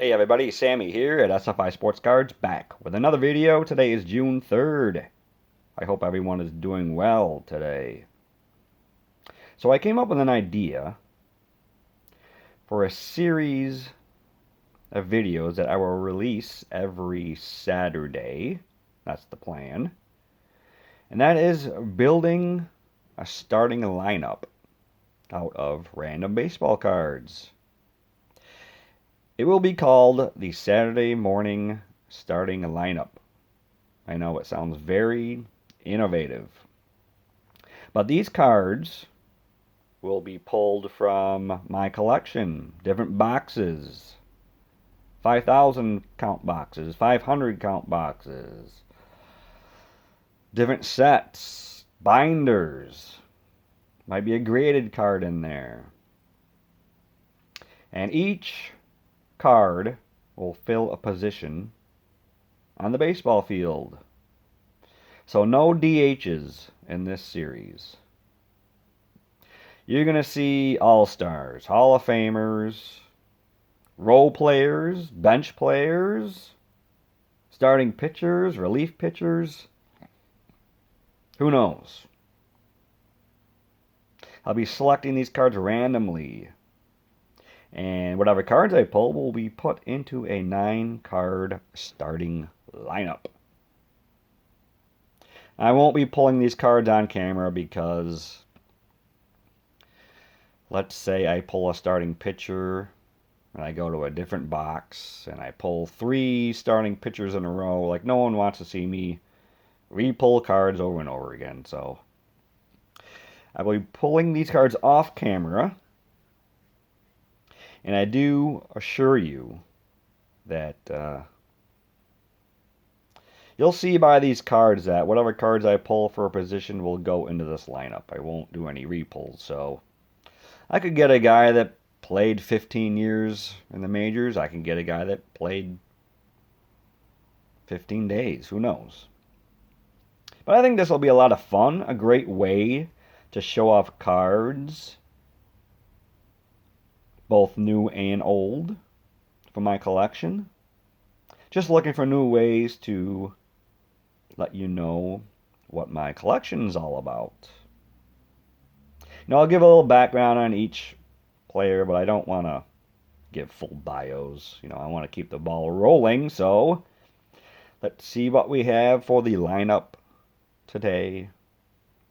Hey everybody, Sammy here at SFI Sports Cards, back with another video. Today is June 3rd. I hope everyone is doing well today. So I came up with an idea for a series of videos that I will release every Saturday. That's the plan. And that is building a starting lineup out of random baseball cards. It will be called the Saturday Morning Starting Lineup. I know it sounds very innovative. But these cards will be pulled from my collection. Different boxes. 5,000 count boxes. 500 count boxes. Different sets. Binders. Might be a graded card in there. And each card will fill a position on the baseball field. So no DHs in this series. You're going to see all-stars, Hall of Famers, role players, bench players, starting pitchers, relief pitchers. Who knows? I'll be selecting these cards randomly. And whatever cards I pull will be put into a 9-card starting lineup. I won't be pulling these cards on camera because, let's say I pull a starting pitcher and I go to a different box and I pull 3 starting pitchers in a row. Like, no one wants to see me re-pull cards over and over again. So I will be pulling these cards off camera. And I do assure you that you'll see by these cards that whatever cards I pull for a position will go into this lineup. I won't do any repulls. So I could get a guy that played 15 years in the majors. I can get a guy that played 15 days. Who knows? But I think this will be a lot of fun. A great way to show off cards, both new and old, from my collection. Just looking for new ways to let you know what my collection is all about. I'll give a little background on each player, but I don't want to give full bios. I want to keep the ball rolling, so let's see what we have for the lineup today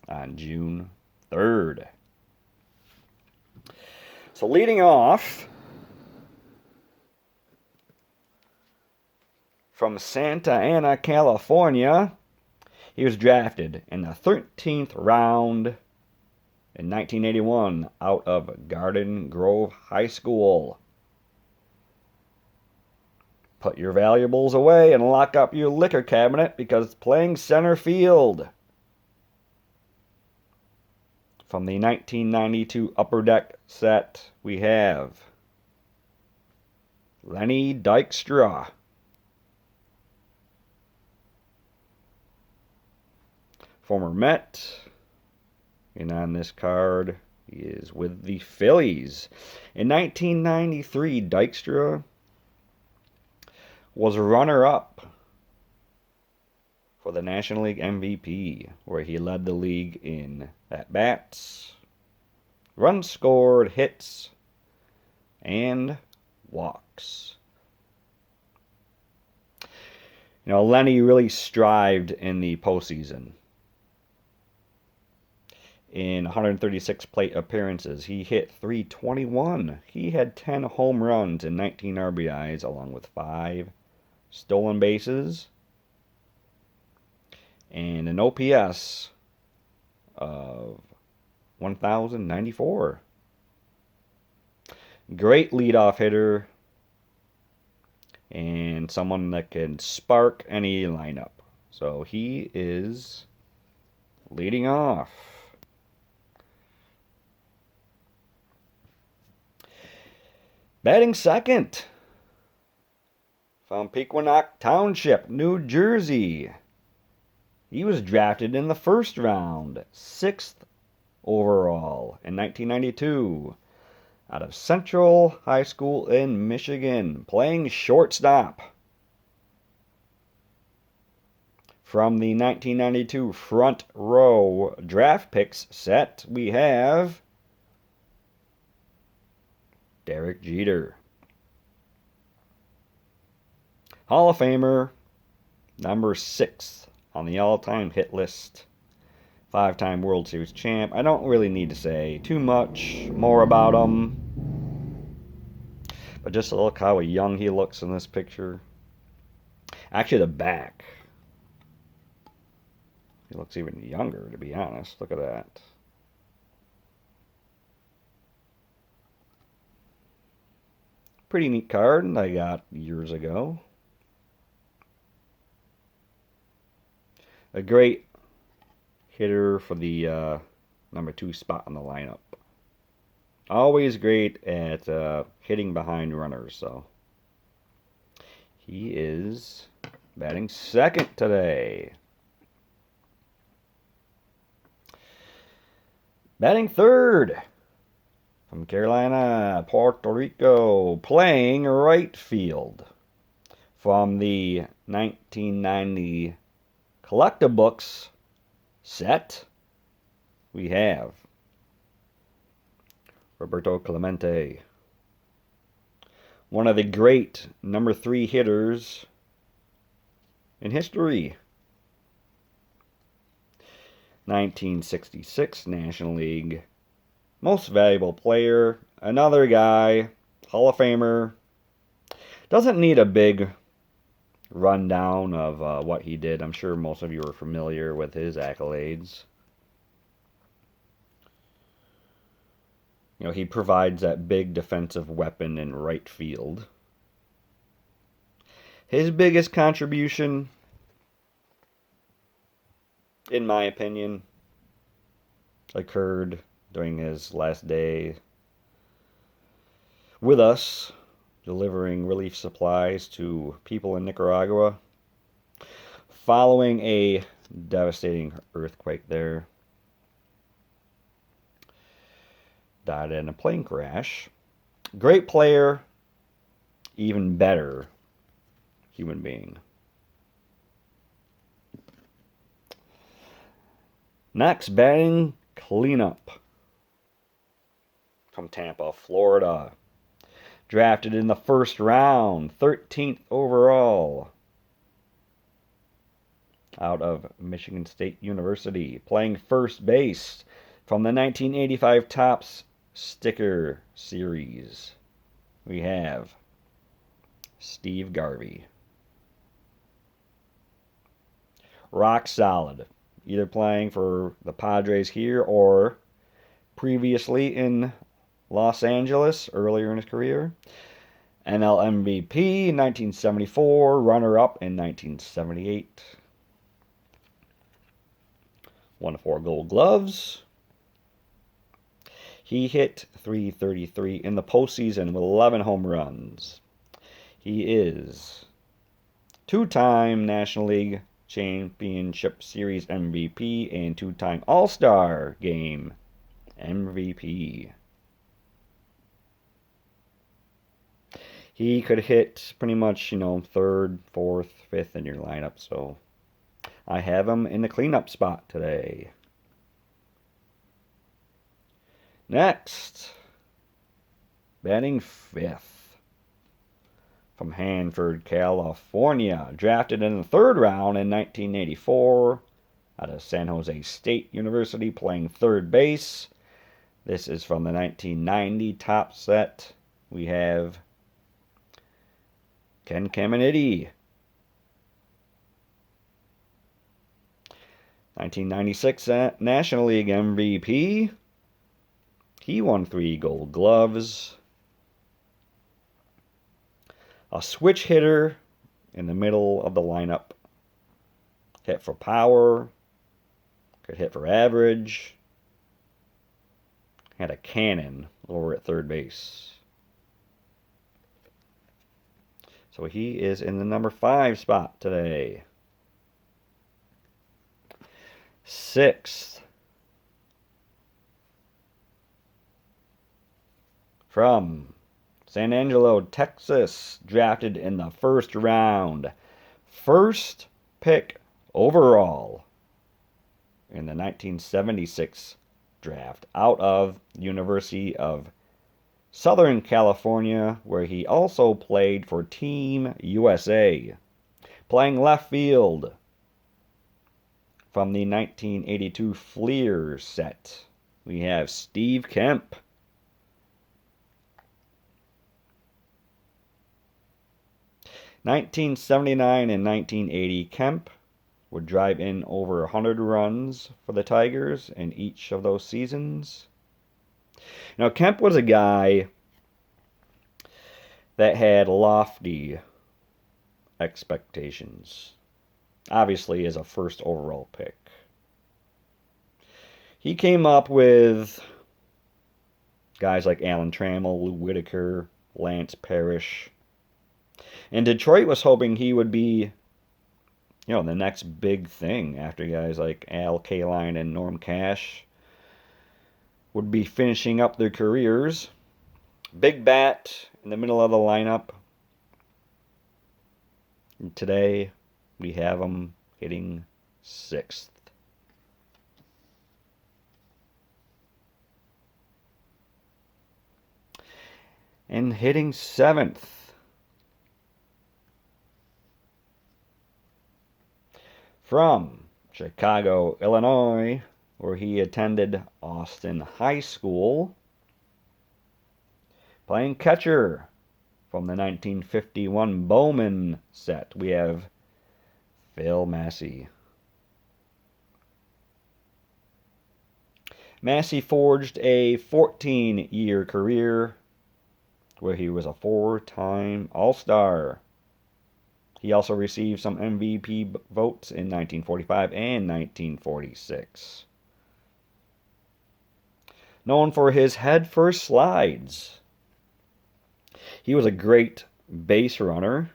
on June 3rd. So leading off from Santa Ana, California, he was drafted in the 13th round in 1981 out of Garden Grove High School. Put your valuables away and lock up your liquor cabinet because playing center field. From the 1992 Upper Deck set, we have Lenny Dykstra. Former Met. And on this card, he is with the Phillies. In 1993, Dykstra was runner-up for the National League MVP, where he led the league in at-bats, runs scored, hits, and walks. Lenny really strived in the postseason. In 136 plate appearances, he hit .321. He had 10 home runs and 19 RBIs, along with 5 stolen bases and an OPS of 1,094. Great leadoff hitter and someone that can spark any lineup. So he is leading off. Batting second from Pequannock Township, New Jersey. He was drafted in the first round, 6th overall in 1992, out of Central High School in Michigan, playing shortstop. From the 1992 front row draft picks set, we have Derek Jeter. Hall of Famer, number 6 on the all-time hit list. 5-time World Series champ. I don't really need to say too much more about him. But just look how young he looks in this picture. Actually, the back. He looks even younger, to be honest. Look at that. Pretty neat card I got years ago. A great hitter for the number 2 spot in the lineup. Always great at hitting behind runners. So he is batting second today. Batting third from Carolina, Puerto Rico, playing right field. From the 1990 Collectabooks set, we have Roberto Clemente, one of the great number 3 hitters in history. 1966 National League Most Valuable Player, another guy, Hall of Famer. Doesn't need a big rundown of what he did. I'm sure most of you are familiar with his accolades. You know, he provides that big defensive weapon in right field. His biggest contribution, in my opinion, occurred during his last day with us, delivering relief supplies to people in Nicaragua following a devastating earthquake there. Died in a plane crash. Great player, even better human being. Next, batting cleanup from Tampa, Florida. Drafted in the first round, 13th overall, out of Michigan State University. Playing first base from the 1985 Topps Sticker Series, we have Steve Garvey. Rock solid, either playing for the Padres here or previously in Los Angeles earlier in his career. NL MVP in 1974, runner-up in 1978. Won 4 Gold Gloves. He hit .333 in the postseason with 11 home runs. He is 2-time National League Championship Series MVP and 2-time All-Star Game MVP. He could hit pretty much, 3rd, 4th, 5th in your lineup, so I have him in the cleanup spot today. Next, batting 5th from Hanford, California. Drafted in the 3rd round in 1984 out of San Jose State University, playing third base. This is from the 1990 Top set. We have Ken Caminiti. 1996 National League MVP. He won 3 Gold Gloves. A switch hitter in the middle of the lineup. Hit for power. Could hit for average. Had a cannon over at third base. So he is in the number 5 spot today. 6th. From San Angelo, Texas, drafted in the first round. First pick overall in the 1976 draft out of University of Southern California, where he also played for Team USA. Playing left field from the 1982 Fleer set, we have Steve Kemp. (1979 and 1980), Kemp would drive in over 100 runs for the Tigers in each of those seasons. Now, Kemp was a guy that had lofty expectations, obviously as a first overall pick. He came up with guys like Alan Trammell, Lou Whitaker, Lance Parrish. And Detroit was hoping he would be, the next big thing after guys like Al Kaline and Norm Cash would be finishing up their careers. Big bat in the middle of the lineup. And today, we have him hitting 6th. And hitting 7th. From Chicago, Illinois, where he attended Austin High School. Playing catcher from the 1951 Bowman set, we have Phil Massey. Massey forged a 14-year career where he was a 4-time All-Star. He also received some MVP votes in 1945 and 1946. Known for his head-first slides. He was a great base runner,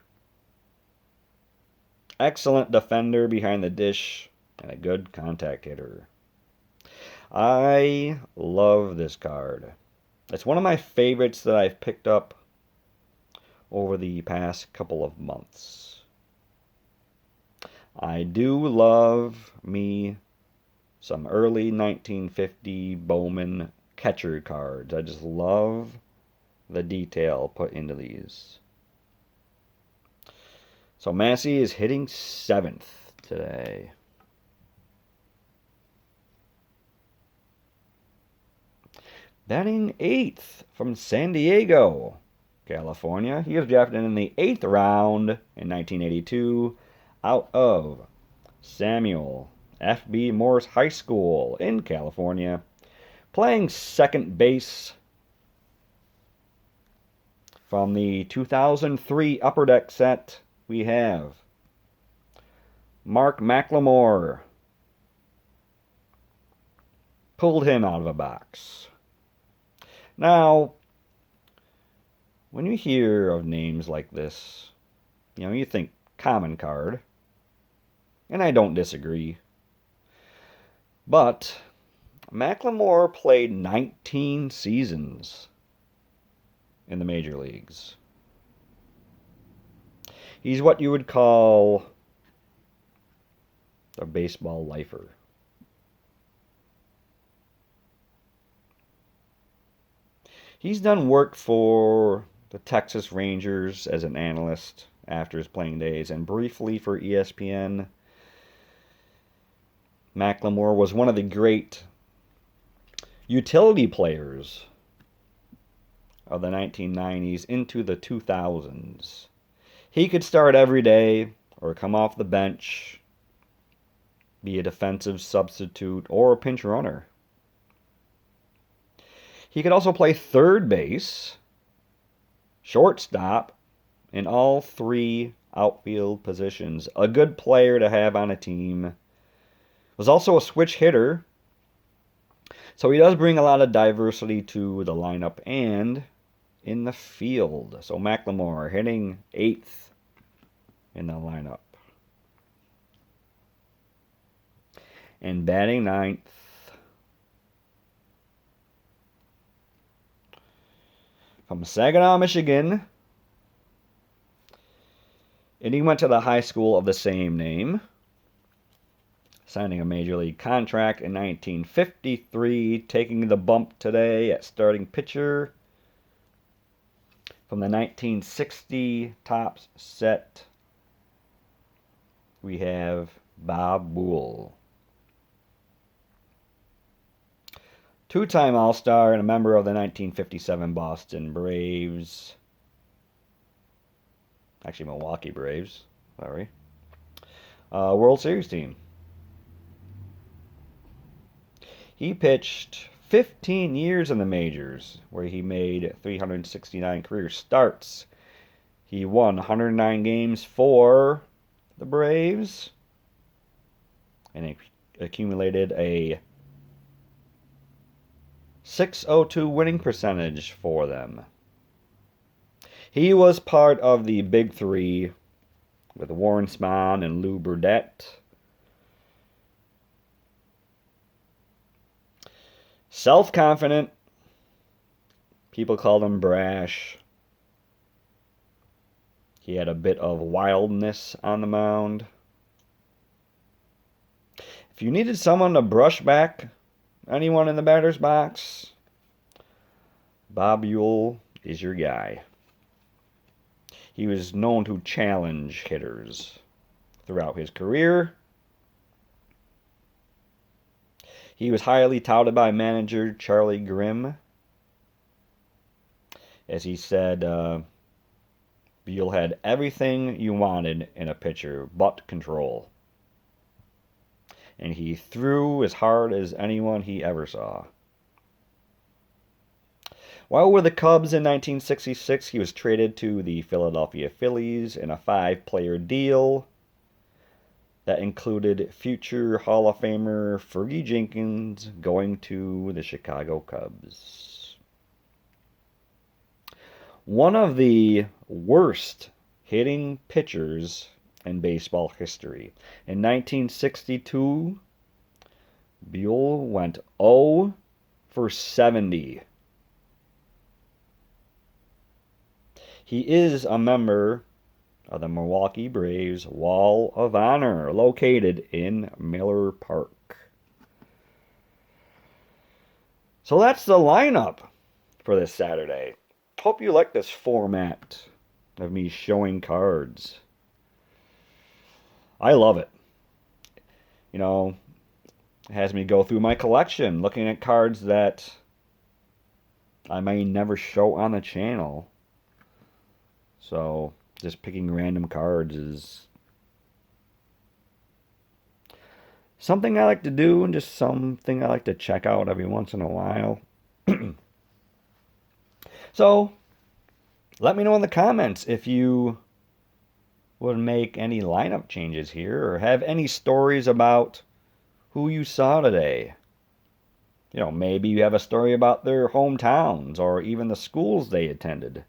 excellent defender behind the dish, and a good contact hitter. I love this card. It's one of my favorites that I've picked up over the past couple of months. I do love me some early 1950 Bowman catcher cards. I just love the detail put into these. So Massey is hitting 7th today. Batting 8th from San Diego, California. He was drafted in the 8th round in 1982 out of Samuel F.B. Morse High School in California. Playing second base from the 2003 Upper Deck set, we have Mark McLemore. Pulled him out of a box. Now, when you hear of names like this, you think common card, and I don't disagree. But McLemore played 19 seasons in the major leagues. He's what you would call a baseball lifer. He's done work for the Texas Rangers as an analyst after his playing days, and briefly for ESPN. McLemore was one of the great utility players of the 1990s into the 2000s. He could start every day or come off the bench, be a defensive substitute or a pinch runner. He could also play third base, shortstop, in all 3 outfield positions. A good player to have on a team. Was also a switch hitter, so he does bring a lot of diversity to the lineup and in the field. So McLemore hitting 8th in the lineup. And batting 9th. from Saginaw, Michigan. And he went to the high school of the same name, signing a major league contract in 1953, taking the bump today at starting pitcher. From the 1960 Topps set, we have Bob Boole. Two-time All-Star and a member of the 1957 Boston Braves. Actually, Milwaukee Braves. Sorry. World Series team. He pitched 15 years in the majors, where he made 369 career starts. He won 109 games for the Braves and accumulated a .602 winning percentage for them. He was part of the Big Three with Warren Spahn and Lou Burdette. Self-confident. People called him brash. He had a bit of wildness on the mound. If you needed someone to brush back anyone in the batter's box, Bob Boole is your guy. He was known to challenge hitters throughout his career. He was highly touted by manager Charlie Grimm. As he said, Boole had everything you wanted in a pitcher but control. And he threw as hard as anyone he ever saw. While with the Cubs in 1966, he was traded to the Philadelphia Phillies in a 5-player deal that included future Hall of Famer Fergie Jenkins going to the Chicago Cubs. One of the worst hitting pitchers in baseball history. In 1962, Boole went 0 for 70. He is a member of the Milwaukee Braves Wall of Honor, located in Miller Park. So that's the lineup for this Saturday. Hope you like this format of me showing cards. I love it. You know, it has me go through my collection, looking at cards that I may never show on the channel. So, just picking random cards is something I like to do, and just something I like to check out every once in a while. So, let me know in the comments if you would make any lineup changes here, or have any stories about who you saw today. You know, maybe you have a story about their hometowns, or even the schools they attended.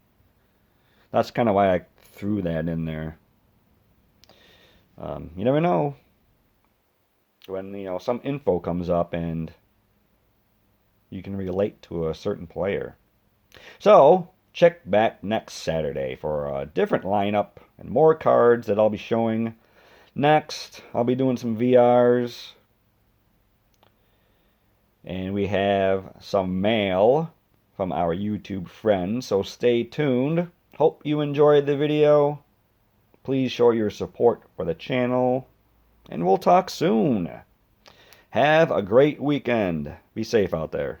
That's kind of why I threw that in there. You never know when, you know, some info comes up and you can relate to a certain player. So, check back next Saturday for a different lineup and more cards that I'll be showing. Next, I'll be doing some VRs. And we have some mail from our YouTube friends, so stay tuned. Hope you enjoyed the video. Please show your support for the channel, and we'll talk soon. Have a great weekend. Be safe out there.